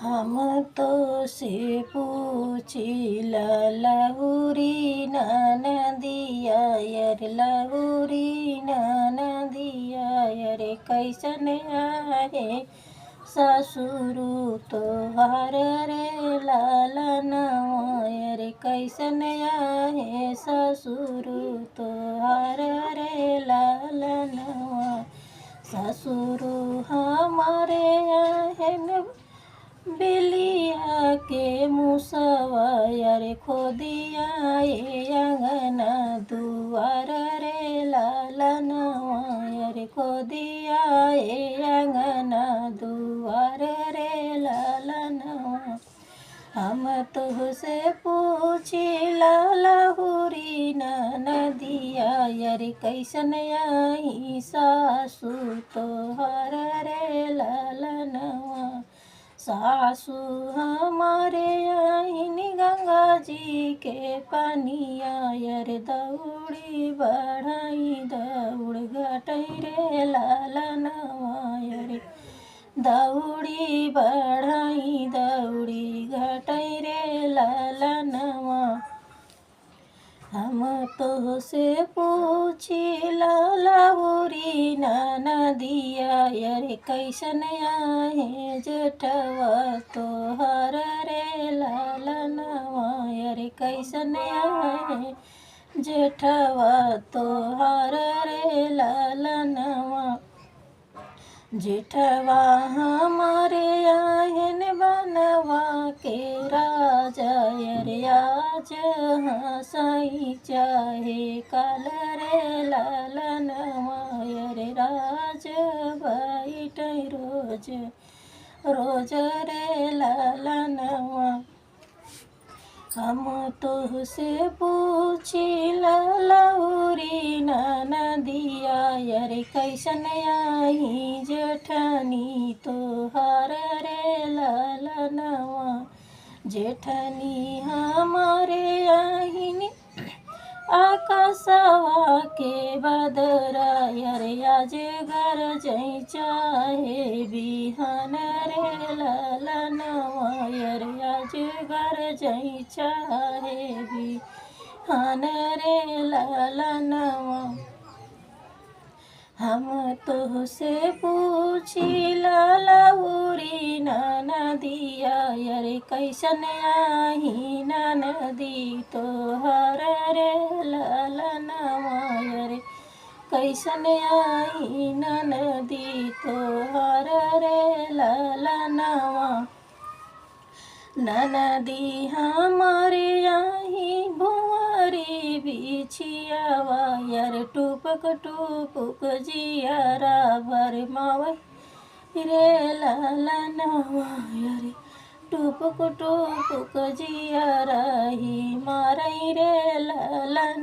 हम तो से पूछी लहुरी नदिया यर लहुरी नदिया यर कैसन आहे ससुर तोहार रे लालनवा रे कैसन आहे ससुर तोहार रे लालनवा ससुर हमारे आहन बिलिया के मुसवा रे खोदिया अंगना दुआर रे लालनवा रे खोदिया अंगना दुआर रे लालनवा हम तुझसे पूछी लहुरी नदिया रे कैसन आई सासु तोहर रे लालनवा सासु हमारे आइन गंगा जी के पानिया यर दौड़ी बढ़ाई दौड़ घटई रे लालनवा यर दौड़ी बढ़ाई दौड़ी घटई रे लालनवा हम तो से पूछी लहुरी नदिया रे कैसन आहे जेठवा तोहर रे लालनवा रे कैसन आहे जेठवा तोहर रे लालनवा जेठवा हमारे आहन बनवा के राजा रे आज हंसाई चाहे काल रे लालनवा रे राज बैठ रोज रोज रे लालनवा हम तुझसे पूछी लहुरी नदिया रे कैसन आई जेठनी तोहर रे लालनवा जेठनी हमारे आहिनी आकाशवा के बदरा रे आज घर जई चाहे बिहान रे लालनवा रे आज घर जई चाहे बिहान रे लालनवा हम तुझसे पूछी लहुरी नदिया रे कैसन आई नदी तोहर रे लालनवा रे कैसन आई नदी तोहर रे लालनवा नदी हमारे आई भुआरी बिछियावा यर टुपक टुपक जियारा भर मावई रे लालनवा रे टुपक टुपक जियारा ही मारई रे लालन